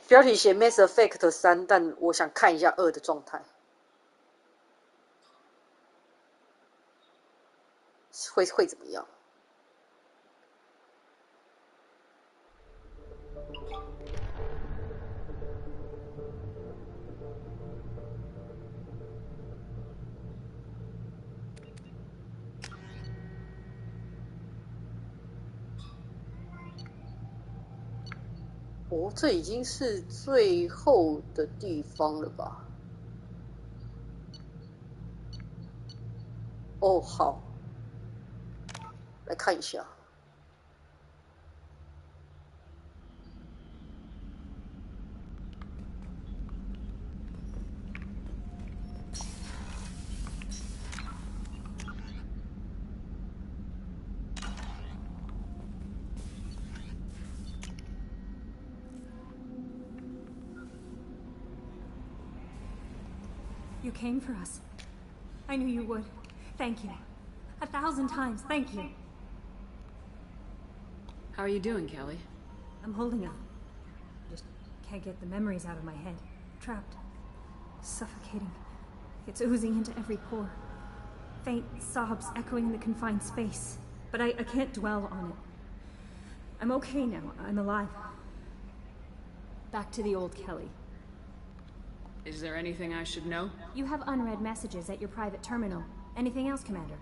标题写 Mass Effect 3，但我想看一下2的状态，会怎么样？哦，这已经是最后的地方了吧？哦，好，来看一下。You came for us. I knew you would. Thank you. 1,000 times, thank you. How are you doing, Kelly? I'm holding up. Just can't get the memories out of my head. Trapped. Suffocating. It's oozing into every pore. Faint sobs echoing in the confined space. But I can't dwell on it. I'm okay now. I'm alive. Back to the old Kelly. Is there anything I should know? You have unread messages at your private terminal. Anything else, Commander?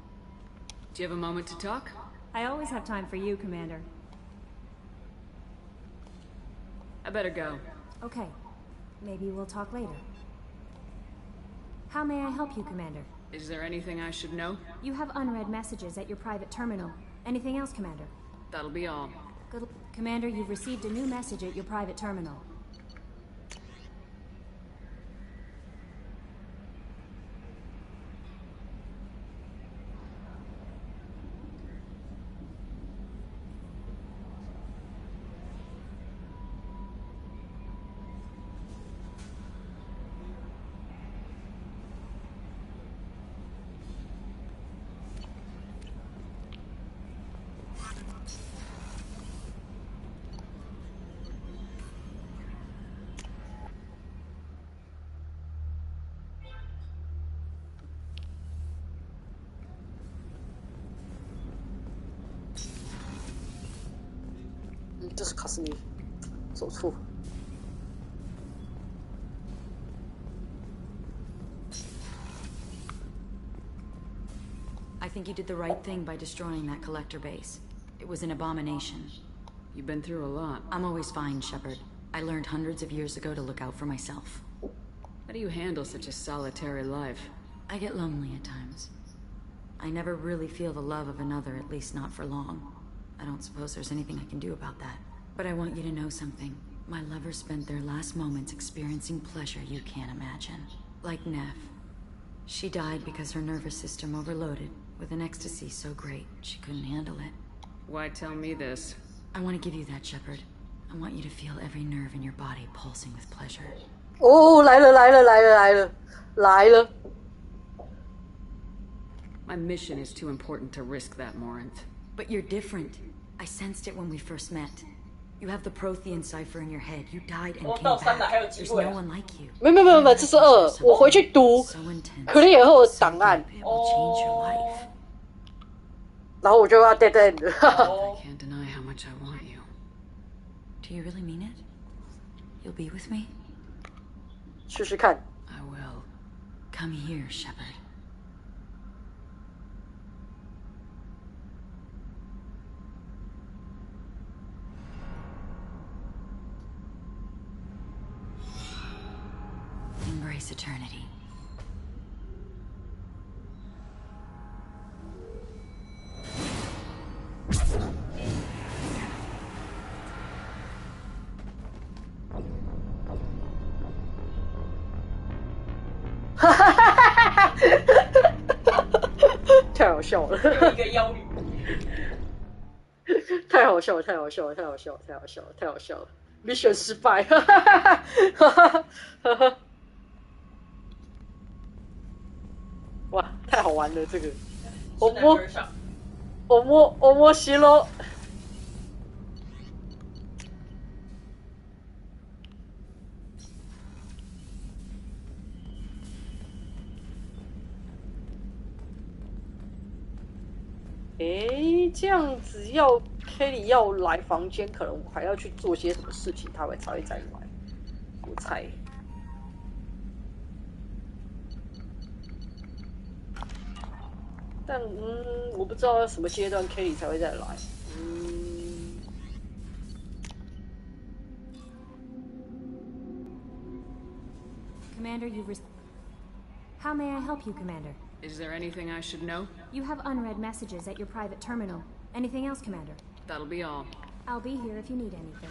Do you have a moment to talk? I always have time for you, Commander. I better go. Okay. Maybe we'll talk later. How may I help you, Commander? Is there anything I should know? You have unread messages at your private terminal. Anything else, Commander? That'll be all. Good. Commander, you've received a new message at your private terminal.嗯，这是卡斯尼，走错。I think you did the right thing by destroying that collector base. It was an abomination. You've been through a lot. I'm always fine, Shepard. I learned hundreds of years ago to look out for myself. How do you handle such a solitary life? I get lonely at times. I never really feel the love of another, at least not for long. I don't suppose there's anything I can do about that. But I want you to know something. My lovers spent their last moments experiencing pleasure you can't imagine. Like Neff. She died because her nervous system overloaded with an ecstasy so great she couldn't handle it. Why tell me this? I want to give you that, Shepard. I want you to feel every nerve in your body pulsing with pleasure. 哦，来了来了来了来了来了！ My mission is too important to risk that, Morinth. But you're different. I sensed it when we first met. You have the Prothean cipher in your head. You died and came back. There's no one like you. 没有，这是2，我回去读克里尔后的档案， It will change your life. 然后我就要 dead end。 I can't deny how much I want you. Do you really mean it? You'll be with me? 试试看。 I will. Come here, Shepard. Embrace eternity. Ha 太好笑了！一个妖女，太好笑了！太好笑了！太好笑了！太好笑了！太好笑了 ！Mission 失败！哇，太好玩了！这个，我摸西罗。这样子要 Kelly 要来房间，可能我还要去做些什么事情，他才会再来。我猜。但我不知道什么阶段 Kelly 才会再来。Commander, How may I help you, Commander? Is there anything I should know? You have unread messages at your private terminal. Anything else, Commander? That'll be all. I'll be here if you need anything.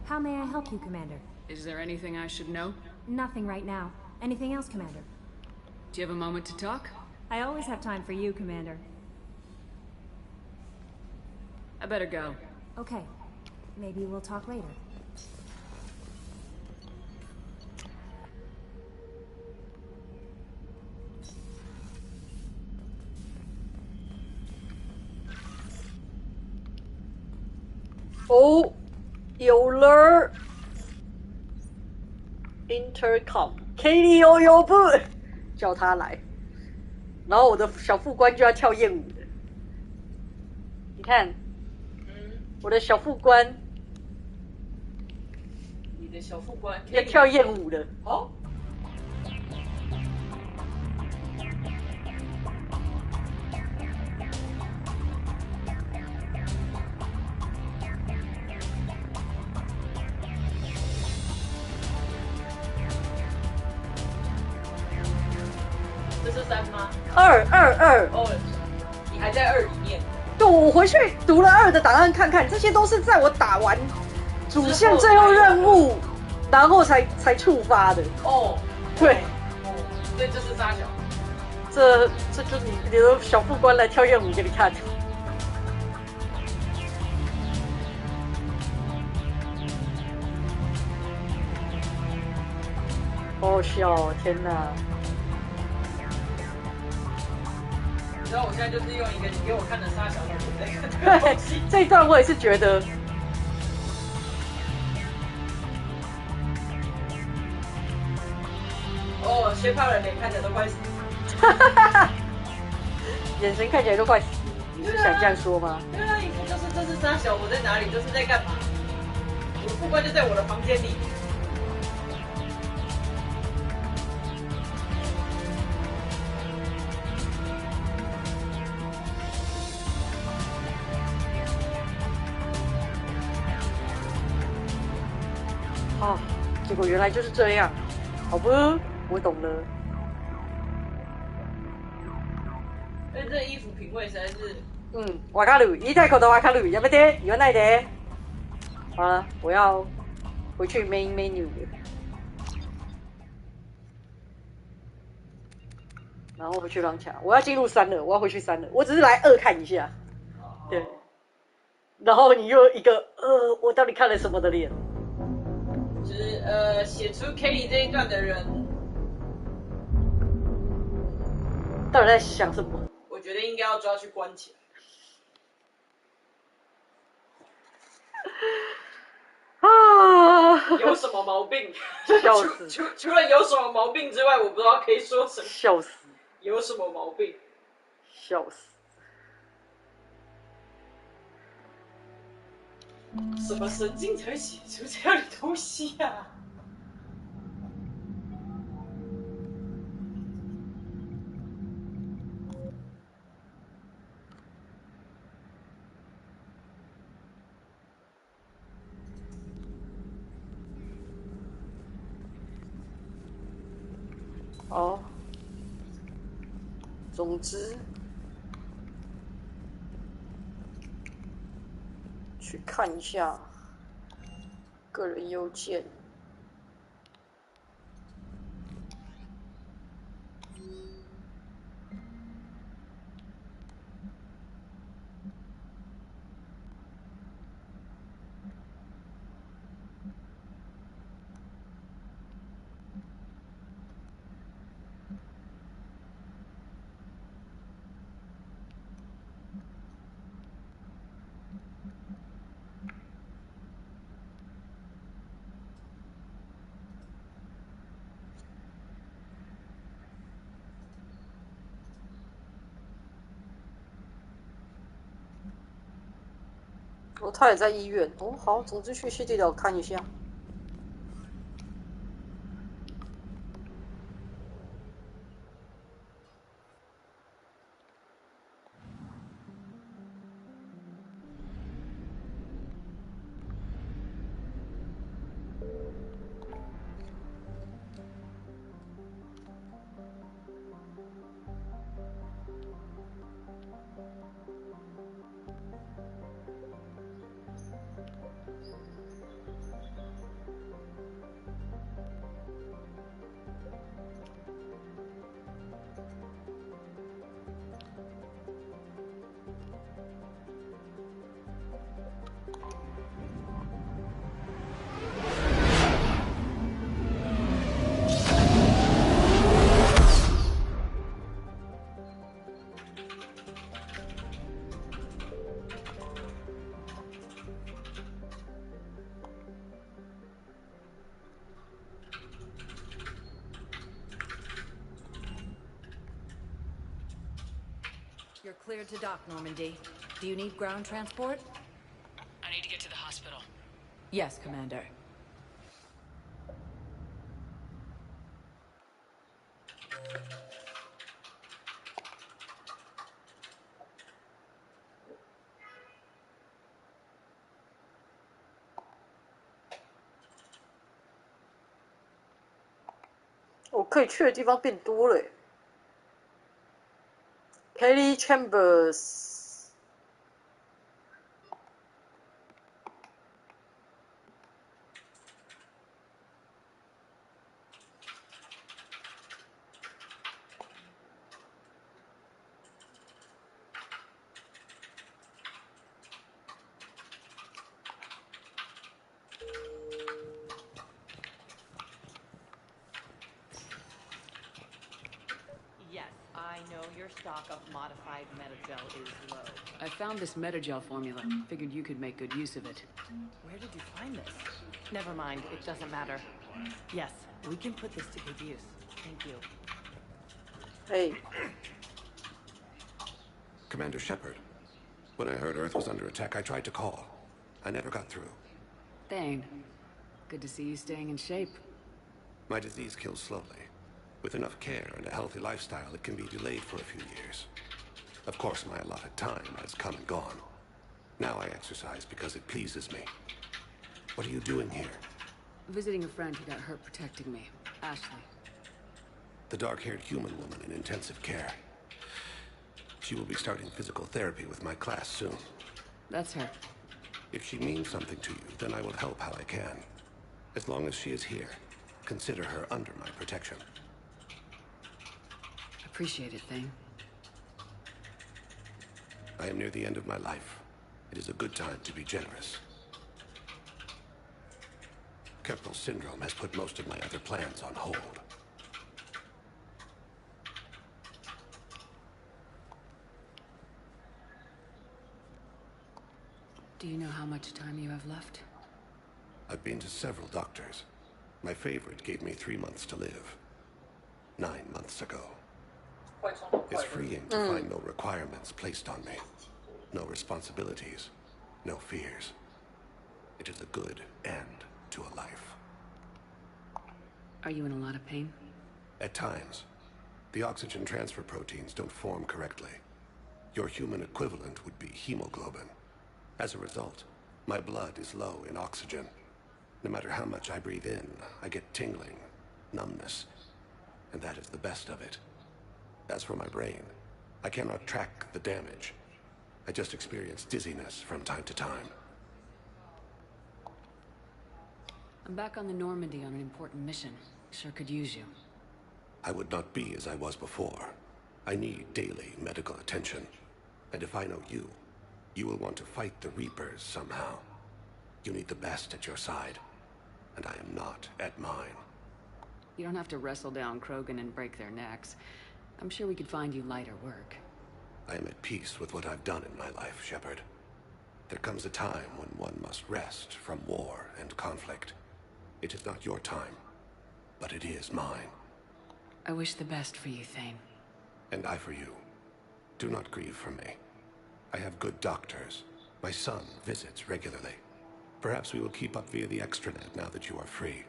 How may I help you, Commander? Is there anything I should know? Nothing right now. Anything else, Commander? Do you have a moment to talk? I always have time for you, Commander. I better go. Okay. Maybe we'll talk later. Oh, 有了 Intercom Katie 有不叫他来，然后我的小副官就要跳艳舞了。你看，我的小副官，你的小副官要跳艳舞了。好。这是3吗2哦，你还在2里面。对，我回去读了2的档案看看，这些都是在我打完主线最后任务，然后才触发的。哦，对，哦，所以这是沙小。这就是你的小副官来跳艳舞给你看。好笑哦，天哪！然后我现在就是用一个你给我看的沙小的图在看这个东西。这一段我也是觉得，哦，薛帕人脸看起来都快死，眼神看起来都快死。你是想这样说吗？对啊，一副就是这是沙小，我在哪里，这是在干嘛？我的副官就在我的房间里。啊，结果原来就是这样，好不？我懂了。但这衣服品味实在是……わかる。言いたいことわかる。やめて、言わないで。好了，我要回去 main menu 了，然后回去 launch。我要进入3了，我要回去3了。我只是来2看一下，对。然后你又一个我到底看了什么的脸？就是写出 Kelly 这一段的人，到底在想什么？我觉得应该要抓去关起来。啊！有什么毛病？笑死！除了有什么毛病之外，我不知道可以说什么。笑死！有什么毛病？笑死！什么神经才写出这样的东西啊？哦，总之，去看一下个人邮件。哦，他也在医院。哦，好，总之去西地岛看一下。You're cleared to dock, Normandy. Do you need ground transport? I need to get to the hospital. Yes, Commander.我可以去的地方变多了。Kelly Chambers。Yes, I know your stock of modified Metagel is low. I found this Metagel formula. Figured you could make good use of it. Where did you find this? Never mind, it doesn't matter. Yes, we can put this to good use. Thank you. Hey. Commander Shepard. When I heard Earth was under attack, I tried to call. I never got through. Thane, good to see you staying in shape. My disease kills slowly. With enough care and a healthy lifestyle, it can be delayed for a few years. Of course, my allotted time has come and gone. Now I exercise because it pleases me. What are you doing here? Visiting a friend who got hurt protecting me, Ashley. The dark-haired human woman in intensive care. She will be starting physical therapy with my class soon. That's her. If she means something to you, then I will help how I can. As long as she is here, consider her under my protection. Appreciate it, Thane. I am near the end of my life. It is a good time to be generous. Kepler's syndrome has put most of my other plans on hold. Do you know how much time you have left? I've been to several doctors. My favorite gave me 3 months to live. 9 months ago. It's freeing to find no requirements placed on me. No responsibilities. No fears. It is a good end to a life. Are you in a lot of pain? At times. The oxygen transfer proteins don't form correctly. Your human equivalent would be hemoglobin. As a result, my blood is low in oxygen. No matter how much I breathe in, I get tingling, numbness, and that is the best of it. As for my brain, I cannot track the damage. I just experience dizziness from time to time. I'm back on the Normandy on an important mission. Sure could use you. I would not be as I was before. I need daily medical attention. And if I know you, you will want to fight the Reapers somehow. You need the best at your side, and I am not at mine. You don't have to wrestle down Krogan and break their necks. I'm sure we could find you lighter work. I am at peace with what I've done in my life, Shepard. There comes a time when one must rest from war and conflict. It is not your time, but it is mine. I wish the best for you, Thane. And I for you. Do not grieve for me. I have good doctors, My son visits regularly. Perhaps we will keep up via the extranet now that you are free.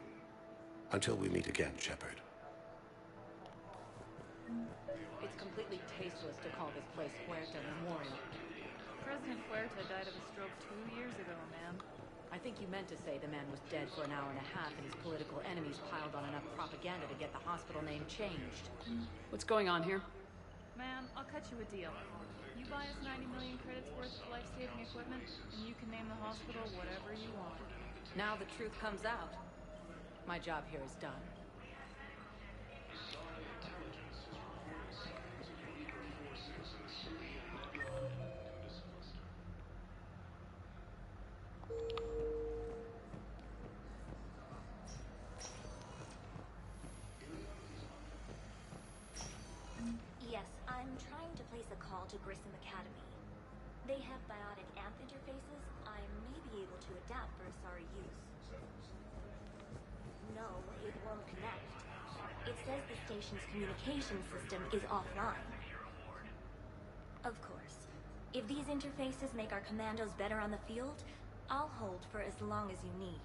Until we meet again, Shepard. It's completely tasteless to call this place Huerta Memorial. President Huerta died of a stroke 2 years ago, ma'am. I think you meant to say the man was dead for an hour and a half and his political enemies piled on enough propaganda to get the hospital name changed. What's going on here? Ma'am, I'll cut you a deal. You buy us 90 million credits worth of life-saving equipment, and you can name the hospital whatever you want. Now the truth comes out. My job here is done. Yes, I'm trying to place a call to Grissom Academy. They have biotic amp interfaces I may be able to adapt for Asari use. No, it won't connect. It says the station's communication system is offline. Of course. If these interfaces make our commandos better on the field, I'll hold for as long as you need.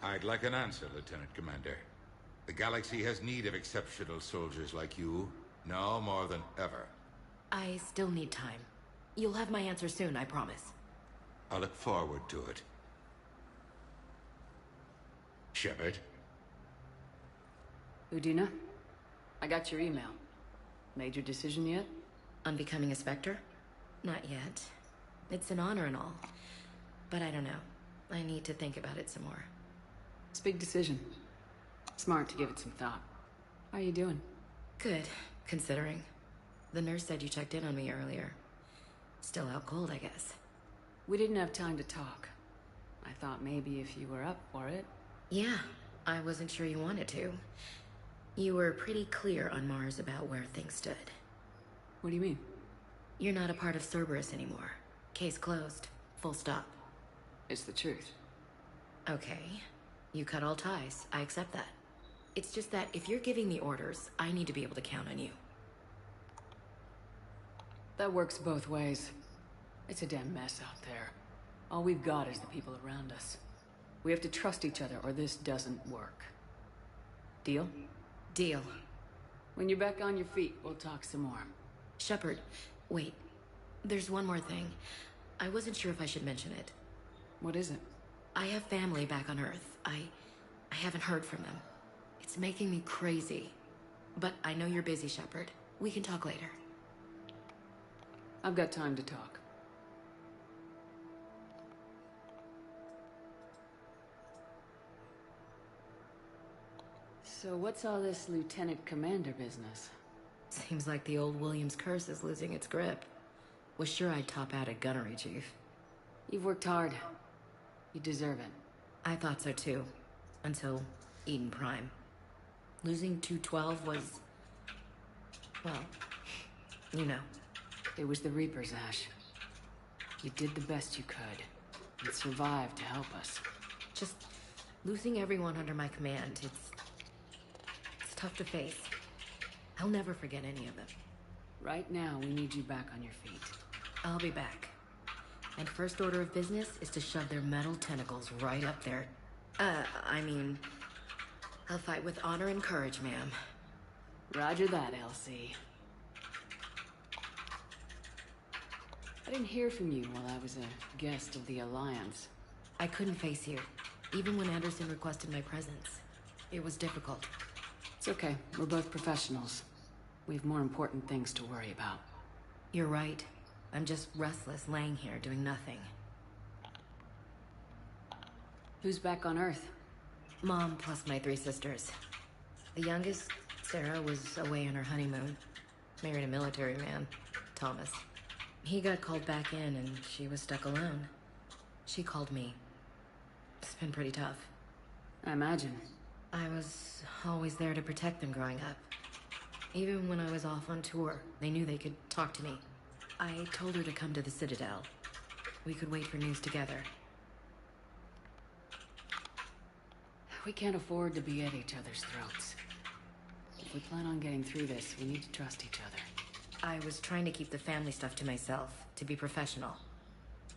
I'd like an answer, Lieutenant Commander. The galaxy has need of exceptional soldiers like you, now more than ever. I still need time. You'll have my answer soon, I promise. I look forward to it. Shepard? Udina? I got your email. Made your decision yet? On becoming a Spectre? Not yet. It's an honor and all. But I don't know. I need to think about it some more. It's a big decision. Smart to give it some thought. How are you doing? Good, considering. The nurse said you checked in on me earlier. Still out cold, I guess. We didn't have time to talk. I thought maybe if you were up for it. Yeah, I wasn't sure you wanted to. You were pretty clear on Mars about where things stood. What do you mean? You're not a part of Cerberus anymore. Case closed. Full stop. It's the truth. Okay. You cut all ties. I accept that. It's just that if you're giving the orders, I need to be able to count on you. That works both ways. It's a damn mess out there. All we've got is the people around us. We have to trust each other or this doesn't work. Deal? Deal. When you're back on your feet, we'll talk some more. Shepard, wait. There's one more thing. I wasn't sure if I should mention it. What is it? I have family back on Earth. I haven't heard from them. It's making me crazy. But I know you're busy, Shepard. We can talk later. I've got time to talk. So what's all this Lieutenant Commander business? Seems like the old Williams curse is losing its grip. Was sure I'd top out at gunnery, Chief. You've worked hard. You deserve it. I thought so too. Until Eden Prime. Losing 212 was... well, you know. It was the Reapers, Ash. You did the best you could. You survived to help us. Just losing everyone under my command, it's tough to face. I'll never forget any of them. Right now, we need you back on your feet. I'll be back. And first order of business is to shove their metal tentacles right up there. I'll fight with honor and courage, ma'am. Roger that, Elsie. I didn't hear from you while I was a guest of the Alliance. I couldn't face you, even when Anderson requested my presence. It was difficult. It's okay. We're both professionals. We have more important things to worry about. You're right. I'm just restless, laying here, doing nothing. Who's back on Earth? Mom plus my 3 sisters. The youngest, Sarah, was away on her honeymoon. Married a military man, Thomas. He got called back in and she was stuck alone. She called me. It's been pretty tough. I imagine. I was always there to protect them growing up. Even when I was off on tour, they knew they could talk to me. I told her to come to the Citadel. We could wait for news together. We can't afford to be at each other's throats. If we plan on getting through this, we need to trust each other. I was trying to keep the family stuff to myself, to be professional.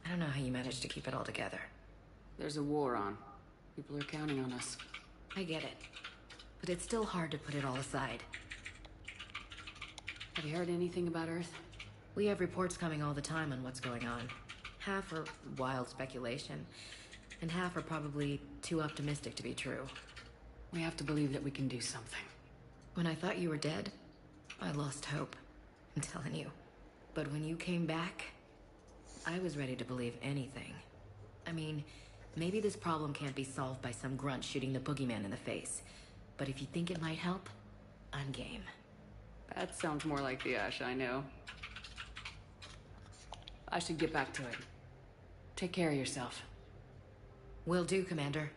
I don't know how you managed to keep it all together. There's a war on. People are counting on us. I get it. But it's still hard to put it all aside. Have you heard anything about Earth? We have reports coming all the time on what's going on. Half are wild speculation, and half are probably too optimistic to be true. We have to believe that we can do something. When I thought you were dead, I lost hope. I'm telling you. But when you came back, I was ready to believe anything. I mean, maybe this problem can't be solved by some grunt shooting the boogeyman in the face. But if you think it might help, I'm game. That sounds more like the Ash I know. I should get back to it. Take care of yourself. Will do, Commander.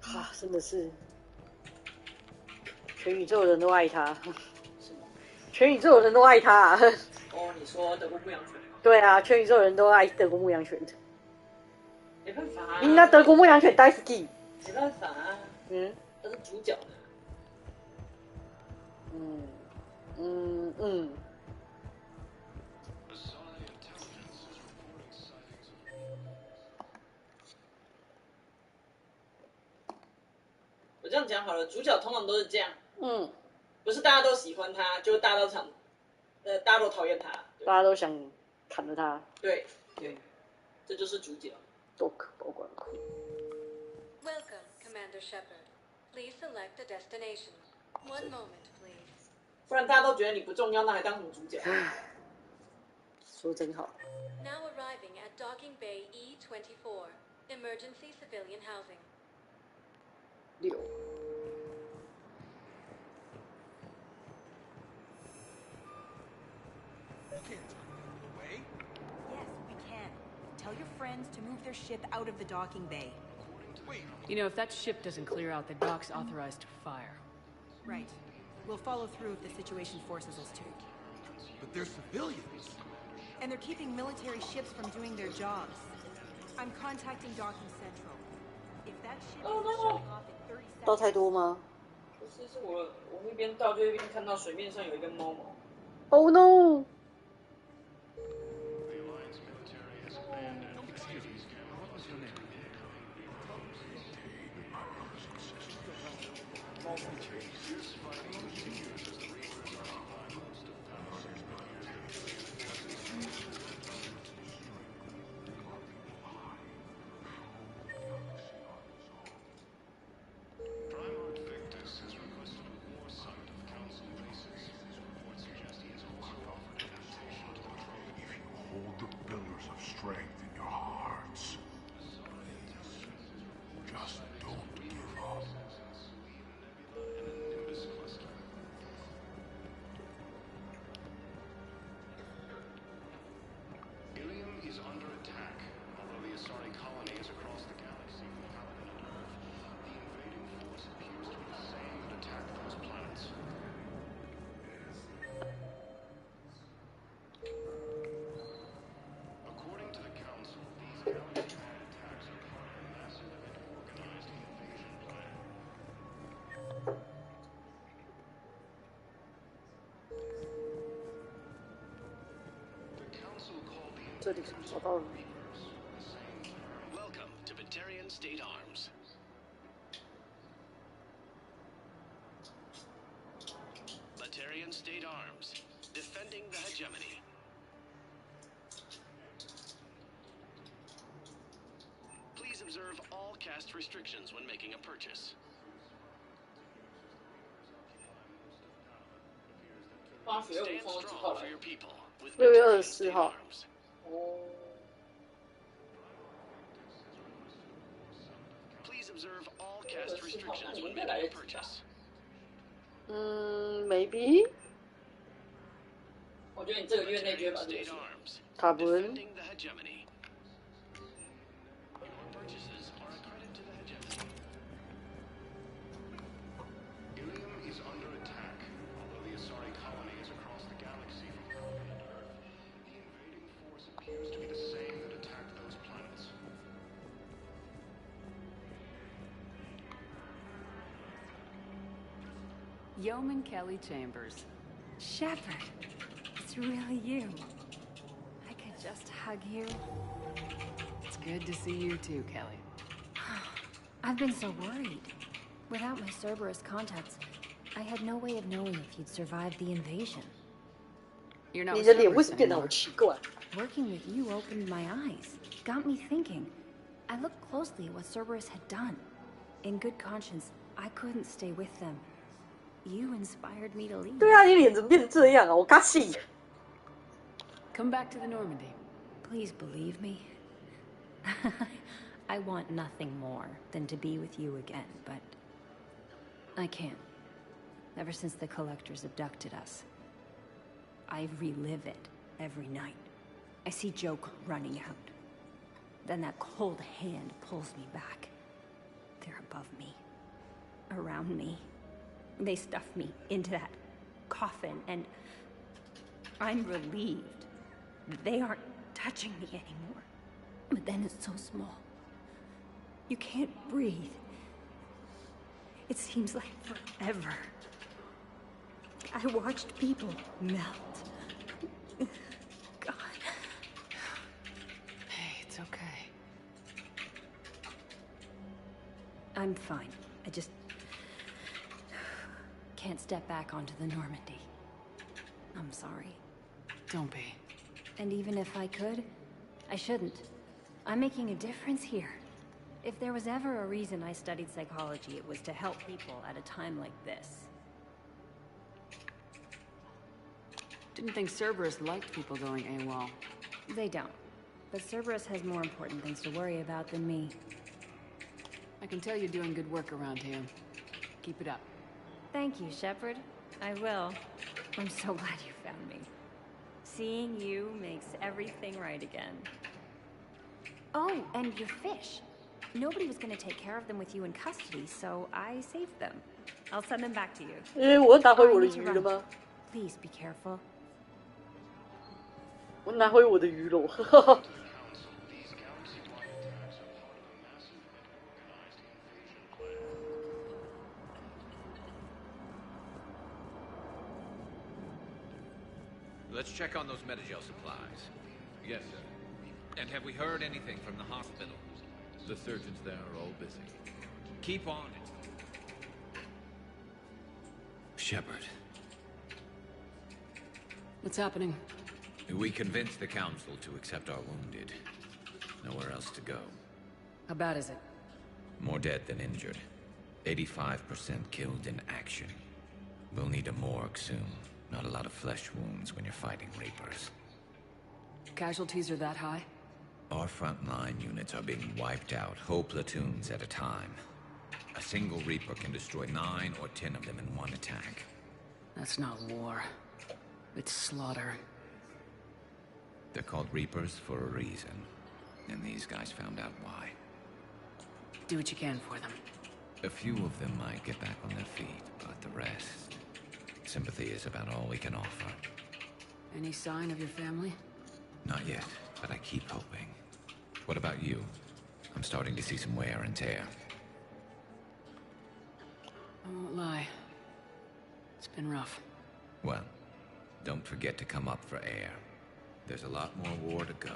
啊，真的是，全宇宙人都爱他，全宇宙人都爱他。哦，你说德国牧羊犬？对啊，全宇宙人都爱德国牧羊犬。没办法啊。みんな德国牧羊犬大好き。没办法啊。嗯。他是主角呢。我这样讲好了，主角通常都是这样。不是大家都喜欢他，就是大家都讨厌他，大家都想砍了他。对，这就是主角。都保管库。Welcome, Commander Shepard. Please select a destination. One moment, please. 不然大家都觉得你不重要，那还当什么主角？说真好。Now arriving at Docking Bay E24, emergency civilian housing. 6。Tell your friends to move their ship out of the docking bay. You know, if that ship doesn't clear out, the dock's authorized to fire. Right. We'll follow through if the situation forces us to. But they're civilians. And they're keeping military ships from doing their jobs. I'm contacting Docking Central. If that ship is shutting off in 30 seconds... 到太多吗？不是，是我一边倒就一边看到水面上有一个猫毛。Oh no! Hold the pillars of strength in your hearts. Just don't give up. Ilium is under attack. Although the Asari colony is across the galaxy from Paladin and Earth, the invading force appears to be the same that attacked those planets. According to the Council, these galaxy-wide attacks are part of a massive and organized invasion plan. The Council called the 这里找到了。 Welcome to Batarian State Arms. Batarian State Arms, defending the hegemony. Please observe all caste restrictions when making a purchase. 8月5 Stand 号几 strong 号 for 来？ your people with 6月 Batarian 24 State 号。 Arms. 哦。 Please observe all caste restrictions when making a purchase. Maybe. 我觉得你这个月内就会把这个出。多分。 Defending the hegemony. Your purchases are a credit to the hegemony. Ilium is under attack. Although the Asari colony is across the galaxy from Paladin and Earth, the invading force appears to be the same that attacked those planets. Yeoman Kelly Chambers. Shepard, it's really you. I could just hug you. It's good to see you too, Kelly. I've been so worried. Without my Cerberus contacts, I had no way of knowing if you'd survived the invasion. You're not 你的脸为 Cerberus 什么变得 anymore. 好奇怪？ Working with you opened my eyes, got me thinking. I looked closely at what Cerberus had done. In good conscience, I couldn't stay with them. You inspired me to leave. 对啊，你脸怎么变成这样啊？我嘎气。 Come back to the Normandy. Please believe me. I want nothing more than to be with you again, but I can't. Ever since the Collectors abducted us, I relive it every night. I see Joker running out. Then that cold hand pulls me back. They're above me, around me. They stuff me into that coffin, and I'm relieved they aren't touching me anymore. But then it's so small. You can't breathe. It seems like forever. I watched people melt. God. Hey, it's okay. I'm fine. I just can't step back onto the Normandy. I'm sorry. Don't be. And even if I could, I shouldn't. I'm making a difference here. If there was ever a reason I studied psychology, it was to help people at a time like this. Didn't think Cerberus liked people going AWOL. They don't. But Cerberus has more important things to worry about than me. I can tell you're doing good work around here. Keep it up. Thank you, Shepard. I will. I'm so glad you found me. Seeing you makes everything right again. Oh, and your fish. Nobody was going to take care of them with you in custody, so I saved them. I'll send them back to you. 我拿回我的 I need 鱼 to 了 run. 吗？ Please be careful. 我拿回我的鱼了。Let's check on those Metagel supplies. Yes, sir. And have we heard anything from the hospital? The surgeons there are all busy. Keep on it. Shepard, What's happening? we convinced the Council to accept our wounded. Nowhere else to go. How bad is it? More dead than injured. 85% killed in action. We'll need a morgue soon. Not a lot of flesh wounds when you're fighting Reapers. Casualties are that high? Our frontline units are being wiped out, whole platoons at a time. A single Reaper can destroy 9 or 10 of them in one attack. That's not war. It's slaughter. They're called Reapers for a reason. And these guys found out why. Do what you can for them. A few of them might get back on their feet, but the rest... Sympathy is about all we can offer. Any sign of your family? Not yet, but I keep hoping. What about you? I'm starting to see some wear and tear. I won't lie. It's been rough. Well, don't forget to come up for air. There's a lot more war to go.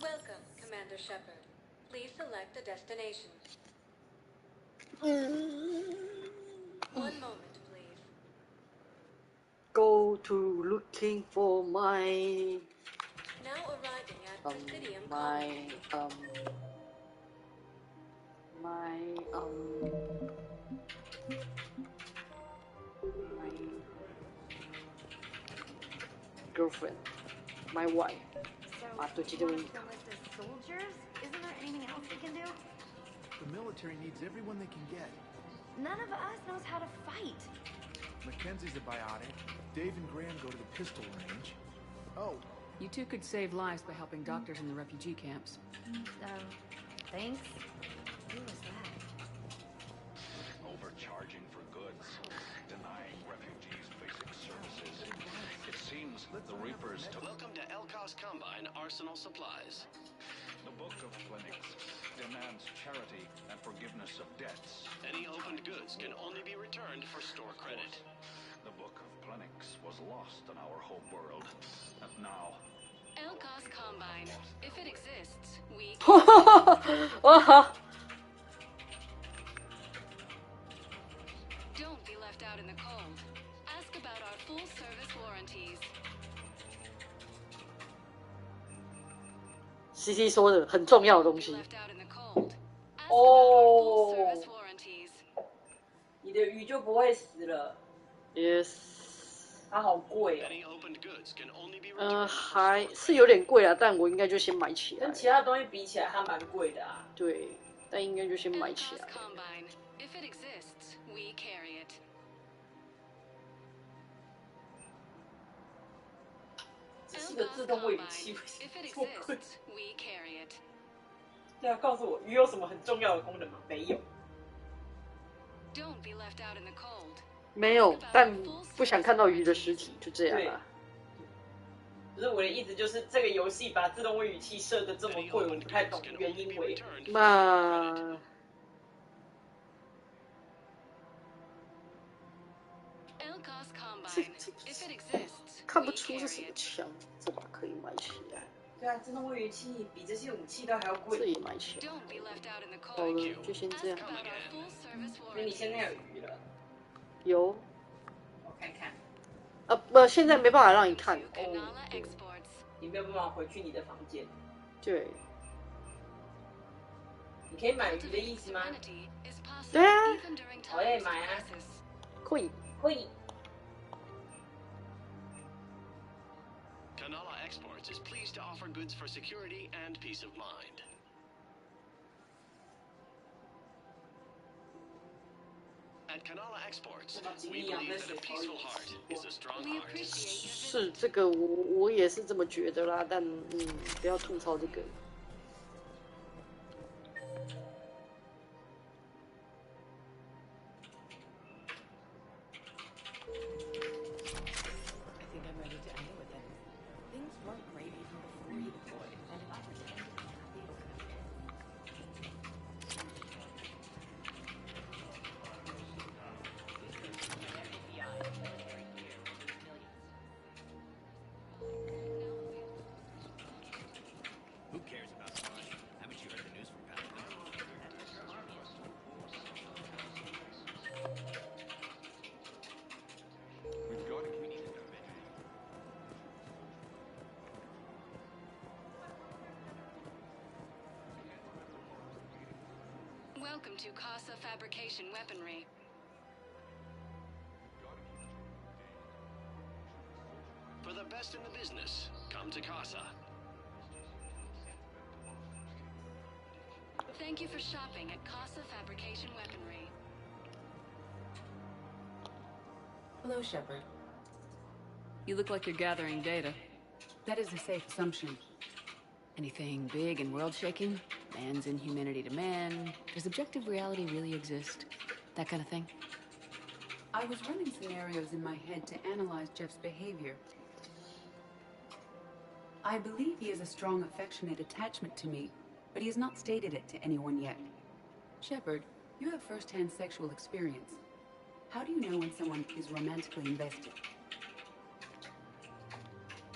Welcome, Commander Shepard. Please select a destination. 1 moment, please. Go to looking for my Now arriving at Presidium my girlfriend, my wife. After doing Soldiers? Isn't there anything else we can do? The military needs everyone they can get. None of us knows how to fight. Mackenzie's a biotic. Dave and Graham go to the pistol range. Oh. You two could save lives by helping doctors in the refugee camps. Thanks. Who was that? Overcharging for goods, denying refugees basic services. It seems that the Reapers took... Welcome to Elkos Combine Arsenal Supplies. The Book of Phoenix demands charity and forgiveness of debts. Any opened goods can only be returned for store credit. The Book of Phoenix was lost in our home world, and now... Elkos Combine. If it exists, we Don't be left out in the cold. Ask about our full-service warranties. CC 说的很重要的东西。哦，你的鱼就不会死了。Yes。它好贵哦。还是有点贵啦，但我应该就先买起来。跟其他东西比起来，它蛮贵的啊。对，但应该就先买起来。这是个自动喂鱼器，为什么这么贵？对啊，告诉我鱼有什么很重要的功能吗？没有。没有，但不想看到鱼的尸体，就这样啊。可是我的意思就是，这个游戏把自动喂鱼器设的这么贵，我不太懂原因为何。那看不出是什么枪，这把可以买起来。对啊，自动喂鱼器比这些武器都还要贵。这也买起来。好了，就先这样。所以你现在有鱼了？有。我看看。不，现在没办法让你看。你没有办法回去你的房间。对。你可以买鱼的意思吗？对啊。我也买啊。可以。可以。Canala Exports is pleased to offer goods for security and peace of mind. At Canala Exports, we believe that a peaceful heart is a strong heart. 是这个，我也是这么觉得啦，但不要吐槽这个。Welcome to Casa Fabrication Weaponry. For the best in the business, come to Casa. Thank you for shopping at Casa Fabrication Weaponry. Hello, Shepard. You look like you're gathering data. That is a safe assumption. Anything big and world-shaking? Man's inhumanity to man? Does objective reality really exist? That kind of thing? I was running scenarios in my head to analyze Jeff's behavior. I believe he has a strong affectionate attachment to me, but he has not stated it to anyone yet. Shepard, you have first-hand sexual experience. How do you know when someone is romantically invested?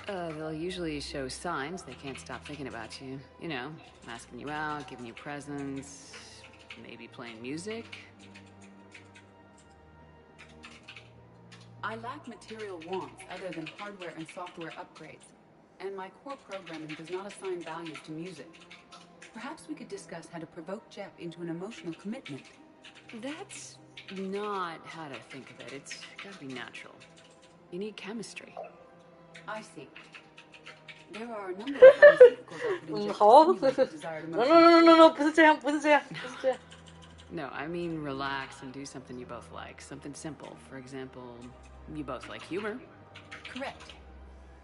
They'll usually show signs they can't stop thinking about you. You know, asking you out, giving you presents, maybe playing music. I lack material wants other than hardware and software upgrades, and my core programming does not assign values to music. Perhaps we could discuss how to provoke Jeff into an emotional commitment. That's not how to think of it. It's gotta be natural. You need chemistry. I see. There are a number of pharmaceuticals that could inject好。desired emotions. No， 不是这样，不是这样，不是这样。No, I mean relax and do something you both like. Something simple. For example, you both like humor. Correct.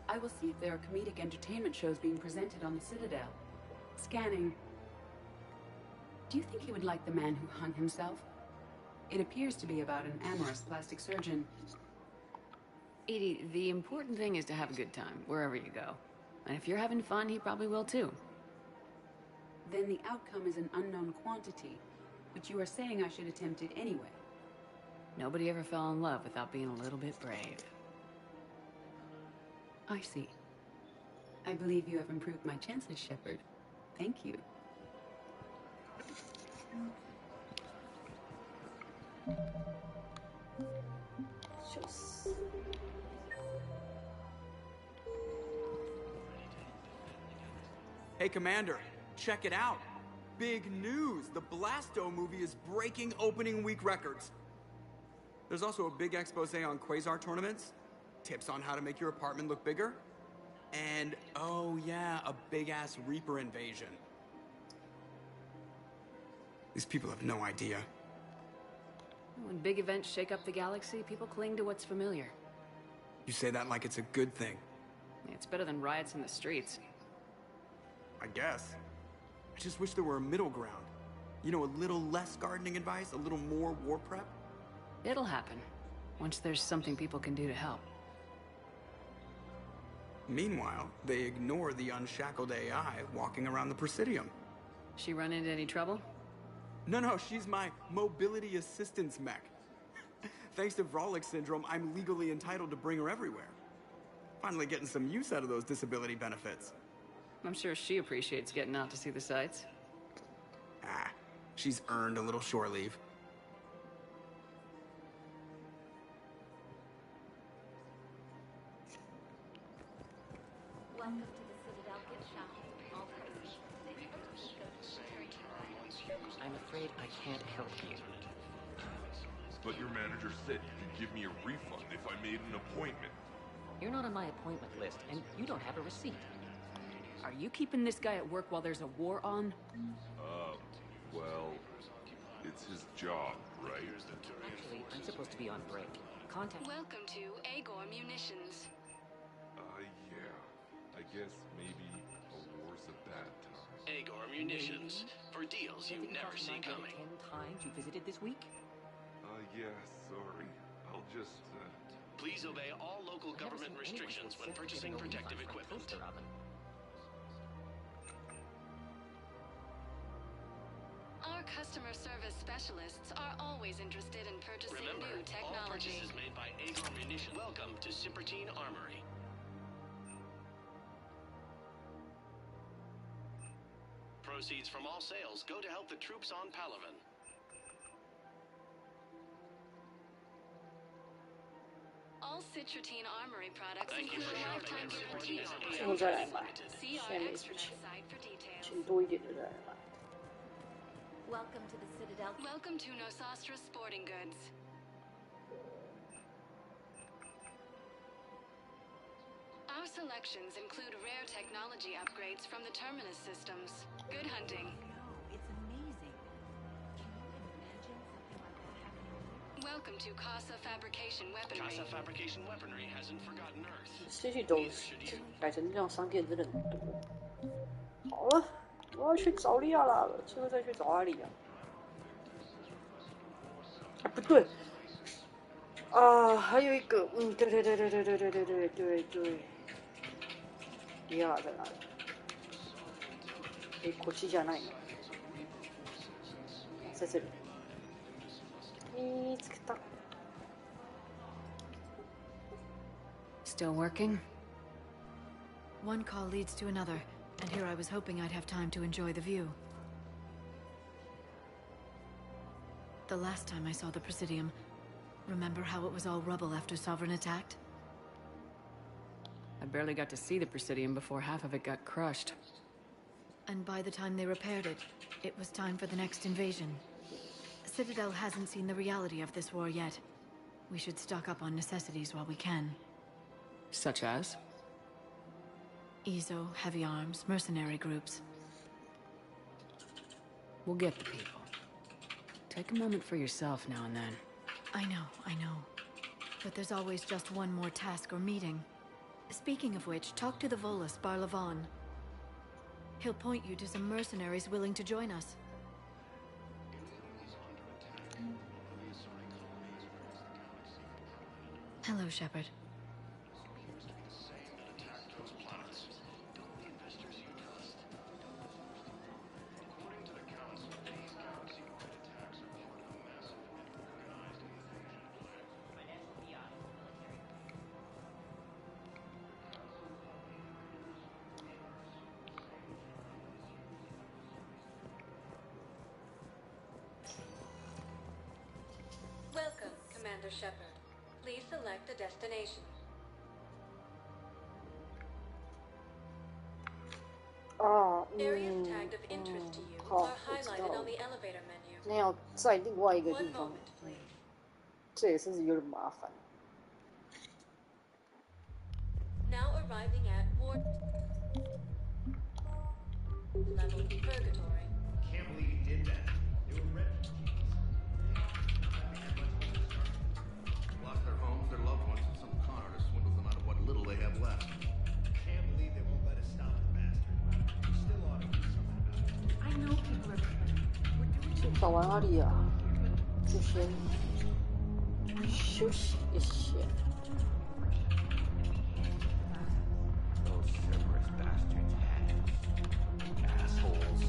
I will see if there are comedic entertainment shows being presented on the Citadel. Scanning. Do you think he would like The Man Who Hung Himself? It appears to be about an amorous plastic surgeon. Edie, the important thing is to have a good time, wherever you go. And if you're having fun, he probably will too. Then the outcome is an unknown quantity, but you are saying I should attempt it anyway. Nobody ever fell in love without being a little bit brave. I see. I believe you have improved my chances, Shepard. Thank you. Hey, Commander, check it out. Big news! The Blasto movie is breaking opening week records. There's also a big expose on Quasar tournaments, tips on how to make your apartment look bigger, and, oh yeah, a big-ass Reaper invasion. These people have no idea. When big events shake up the galaxy, people cling to what's familiar. You say that like it's a good thing. It's better than riots in the streets. I guess. I just wish there were a middle ground. You know, a little less gardening advice, a little more war prep. It'll happen, once there's something people can do to help. Meanwhile, they ignore the unshackled AI walking around the Presidium. She run into any trouble? No, she's my mobility assistance mech. Thanks to Vrolic syndrome, I'm legally entitled to bring her everywhere. Finally getting some use out of those disability benefits. I'm sure she appreciates getting out to see the sights. Ah, she's earned a little shore leave. Welcome to the Citadel gift shop. All prices. I'm afraid I can't help you. But your manager said you could give me a refund if I made an appointment. You're not on my appointment list, and you don't have a receipt. Are you keeping this guy at work while there's a war on? Well, it's his job, right? Actually, I'm supposed to be on break. Contact... Welcome to Agor Munitions. Yeah. I guess maybe a war's a bad time. Agor Munitions. For deals you never see coming. 10 times you visited this week? Yeah, sorry. I'll just, Please obey all local government restrictions when purchasing protective equipment. Our customer service specialists are always interested in purchasing Remember, new technology. all purchases made by Agor Munitions. Welcome to Simpertine Armory. Proceeds from all sales go to help the troops on Palaven. All Citratine Armory products Thank you include for lifetime shopping at guarantee. 我再来买， See 现在 our 没 extranet 钱， site for details. 钱多一点的再来买。 Welcome to the Citadel. Welcome to Nosastra Sporting Goods. Our selections include rare technology upgrades from the Terminus systems. Good hunting. It's amazing. Welcome to Casa Fabrication Weaponry. Casa Fabrication Weaponry hasn't forgotten Earth. 这些都改成这样商店真的很多。好了，我要去找利亚了，之后再去找阿里亚。啊，不对，啊，还有一个，对，利亚在哪里？こっちじゃない。在这里。見つけた。 Still working? One call leads to another, and here I was hoping I'd have time to enjoy the view. The last time I saw the Presidium, remember how it was all rubble after Sovereign attacked? I barely got to see the Presidium before half of it got crushed. And by the time they repaired it, it was time for the next invasion. Citadel hasn't seen the reality of this war yet. We should stock up on necessities while we can. Such as? EZO, heavy arms, mercenary groups. We'll get the people. Take a moment for yourself now and then. I know. But there's always just one more task or meeting. Speaking of which, talk to the Volus, Barlavan. He'll point you to some mercenaries willing to join us. Hello, Shepard. Welcome, Commander Shepard. Please select a destination. Areas tagged of interest to you are highlighted on the elevator menu. 那要在另外一个地 One 方， moment, please. 这也是有点麻烦。 Now arriving at Ward Level Purgatory. Can't believe he did that. They were refugees. Lost their homes, their loved ones, and some con artist swindles them out of what little they have left. Can't believe they won't let us stop the bastard. We still ought to do something about it. I know people are complaining. 先找完阿丽亚，就先休息一下。 Those Cerberus bastards had assholes.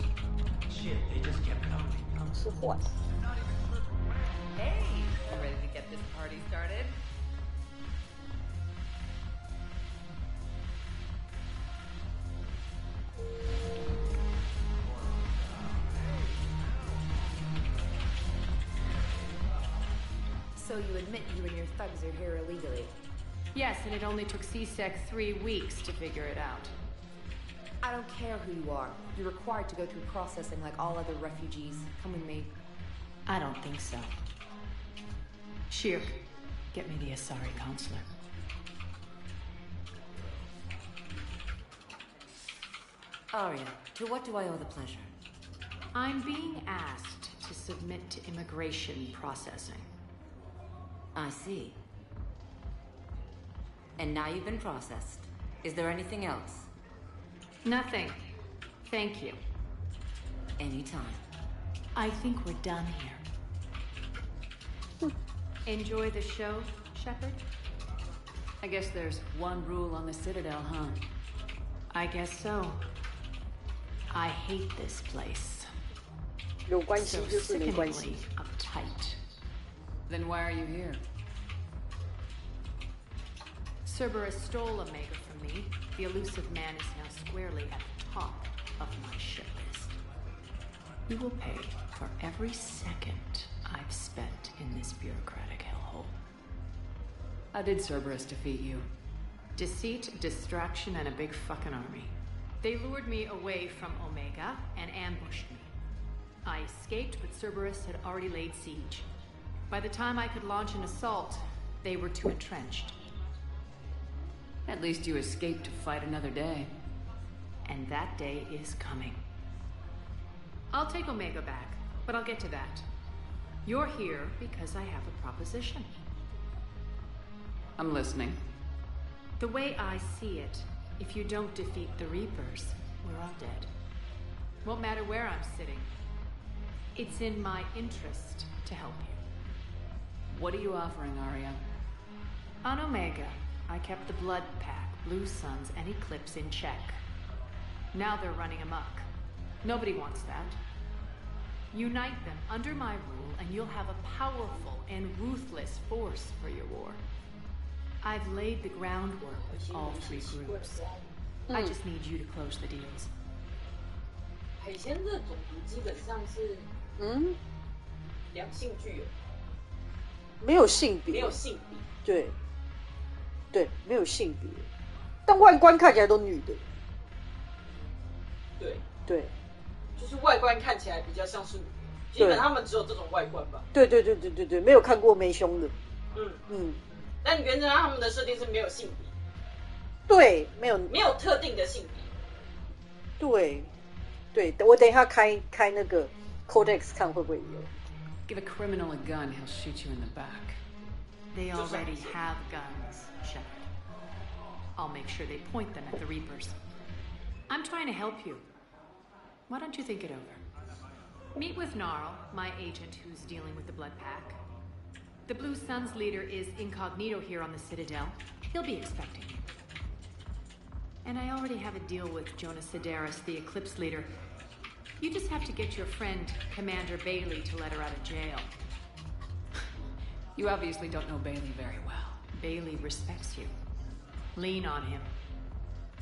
Shit, they just kept coming. 是坏。 Hey, you ready to get this party started? So you admit you and your thugs are here illegally? Yes, and it only took CSEC 3 weeks to figure it out. I don't care who you are. You're required to go through processing like all other refugees. Come with me. I don't think so. Shirk, get me the Asari consulate. Arya, to what do I owe the pleasure? I'm being asked to submit to immigration processing. I see. And now you've been processed. Is there anything else? Nothing. Thank you. Anytime. I think we're done here. Enjoy the show, Shepard? I guess there's one rule on the Citadel, huh? I guess so. I hate this place. 有关系 So 就是没关系 sickeningly。uptight. Then why are you here? Cerberus stole Omega from me. The elusive man is now squarely at the top of my ship list. We will pay for every second I've spent in this bureaucratic hellhole. How did Cerberus defeat you? Deceit, distraction, and a big fucking army. They lured me away from Omega and ambushed me. I escaped, but Cerberus had already laid siege. By the time I could launch an assault, they were too entrenched. At least you escaped to fight another day. And that day is coming. I'll take Omega back, but I'll get to that. You're here because I have a proposition. I'm listening. The way I see it, if you don't defeat the Reapers, we're all dead. Won't matter where I'm sitting. It's in my interest to help you. What are you offering, Arya? On Omega, I kept the Blood Pack, Blue Suns, and Eclipse in check. Now they're running amok. Nobody wants that. Unite them under my rule, and you'll have a powerful and ruthless force for your war. I've laid the groundwork with all 3 groups. I just need you to close the deals. 海鲜这种族基本上是两性具有，没有性别，没有性别，对，对，没有性别，但外观看起来都女的，对，对，就是外观看起来比较像是女的，基本他们只有这种外观吧。对对对对对对，没有看过没胸的，但原则上他们的设定是没有性别，对，没有特定的性别，对，对，我等一下开那个 Codex 看会不会有。Give a criminal a gun, he'll shoot you in the back. They already have guns, Shepard. I'll make sure they point them at the Reapers. I'm trying to help you. Why don't you think it over? Meet with Gnarl, my agent who's dealing with the Blood Pack. The Blue Suns leader is incognito here on the Citadel. He'll be expecting you. And I already have a deal with Jonas Sedaris, the Eclipse leader. You just have to get your friend, Commander Bailey, to let her out of jail. You obviously don't know Bailey very well. Bailey respects you. Lean on him.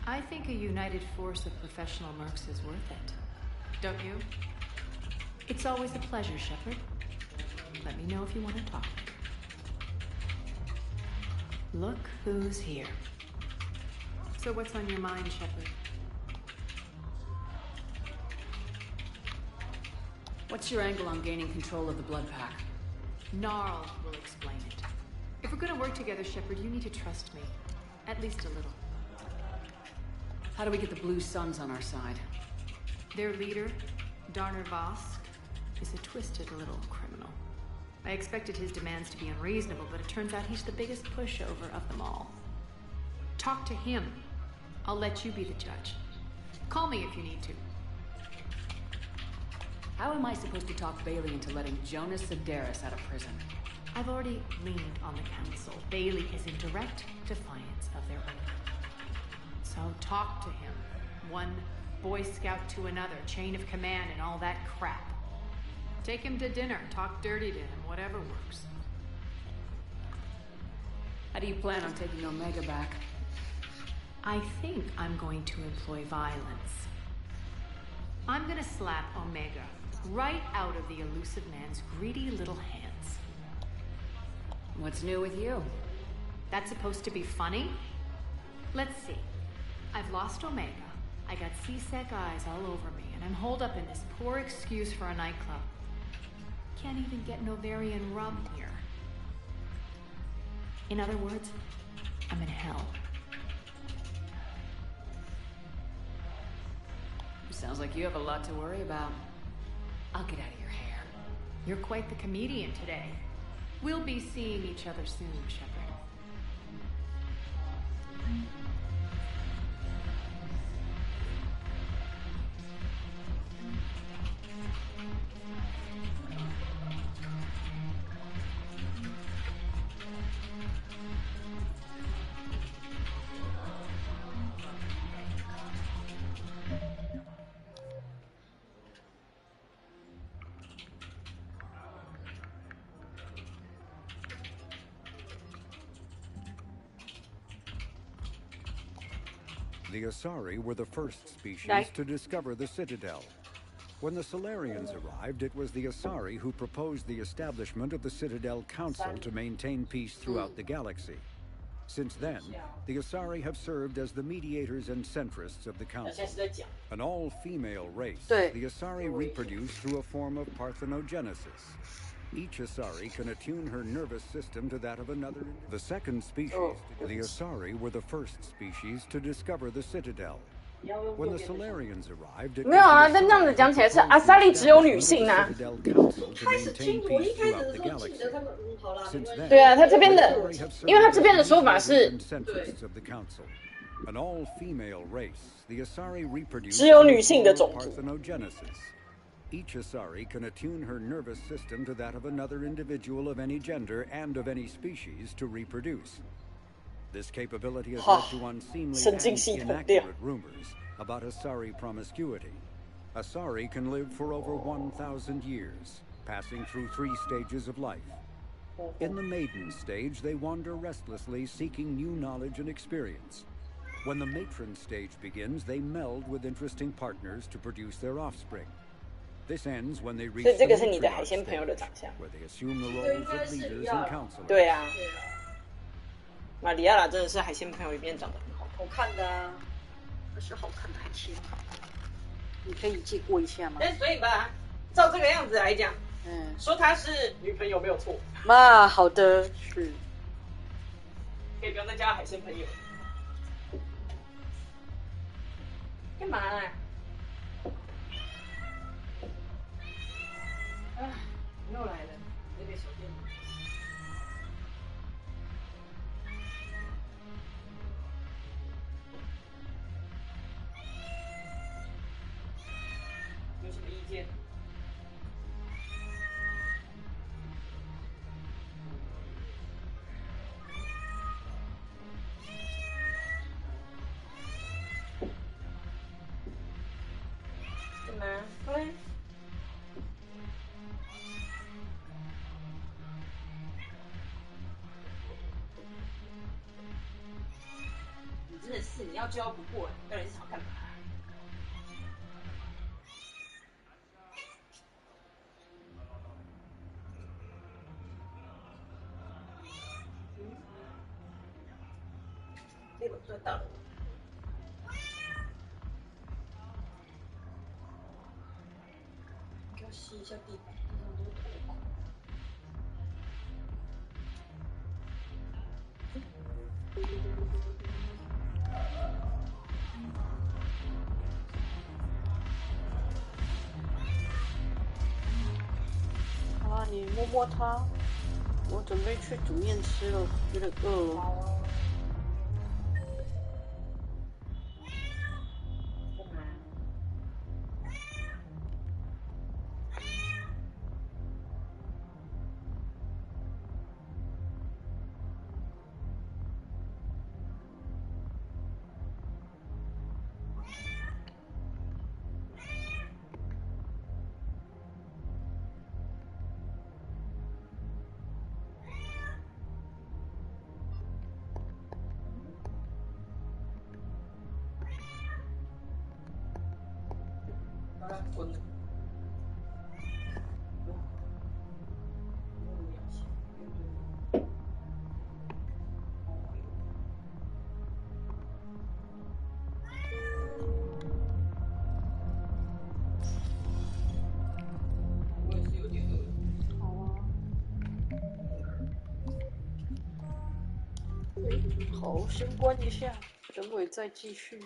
I think a united force of professional mercs is worth it. Don't you? It's always a pleasure, Shepard. Let me know if you want to talk. Look who's here. So what's on your mind, Shepard? What's your angle on gaining control of the Blood Pack? Gnarl will explain it. If we're gonna work together, Shepard, you need to trust me. At least a little. How do we get the Blue Suns on our side? Their leader, Darner Vosk, is a twisted little criminal. I expected his demands to be unreasonable, but it turns out he's the biggest pushover of them all. Talk to him. I'll let you be the judge. Call me if you need to. How am I supposed to talk Bailey into letting Jonas Sedaris out of prison? I've already leaned on the council. Bailey is in direct defiance of their own. So talk to him. One Boy Scout to another, chain of command and all that crap. Take him to dinner, talk dirty to him, whatever works. How do you plan on taking Omega back? I think I'm going to employ violence. I'm gonna slap Omega right out of the elusive man's greedy little hands. What's new with you? That's supposed to be funny? Let's see. I've lost Omega. I got C-Sec eyes all over me, and I'm holed up in this poor excuse for a nightclub. Can't even get Novarian rum here. In other words, I'm in hell. Sounds like you have a lot to worry about. I'll get out of your hair. You're quite the comedian today. We'll be seeing each other soon, Shepard. The Asari were the first species to discover the Citadel. When the Solarians arrived, it was the Asari who proposed the establishment of the Citadel Council to maintain peace throughout the galaxy. Since then, the Asari have served as the mediators and centrists of the Council. An all-female race, the Asari reproduce through a form of parthenogenesis. Each Asari can attune her nervous system to that of another. The second species, the Asari, were the first species to discover the Citadel. When the Solarians arrived, 没有啊，但这样子讲起来是阿萨利只有女性啊。开始清楚，我一开始的时候记得他们，好啦，没关系。对啊，他这边的，因为他这边的说法是， An all-female race, the Asari reproduce 只有女性的种族。 Each Asari can attune her nervous system to that of another individual of any gender and of any species to reproduce. This capability has led to unseemly and inaccurate rumors about Asari promiscuity. Asari can live for over 1,000 years, passing through 3 stages of life. In the maiden stage, they wander restlessly, seeking new knowledge and experience. When the matron stage begins, they meld with interesting partners to produce their offspring. This ends when they reach the matriarch stage, where they assume the roles of leaders and counselors. 对啊，玛利亚拉真的是海鲜朋友里面长得很好，好看的啊，那是好看的海鲜。你可以借过一下吗？所以吧，照这个样子来讲，说他是女朋友没有错。嘛，好的，是。可以不要再加海鲜朋友。干嘛啊？又来了，那个小店。有什么意见？干嘛？过来。你真的是，你要教不过，到底是想干嘛？那个做到了。要吸一下地板，地上都是头孔。好啦，你摸摸它，我准备去煮面吃了，有点饿了。滚！我也是有点饿。好啊。好，先关一下，等会再继续。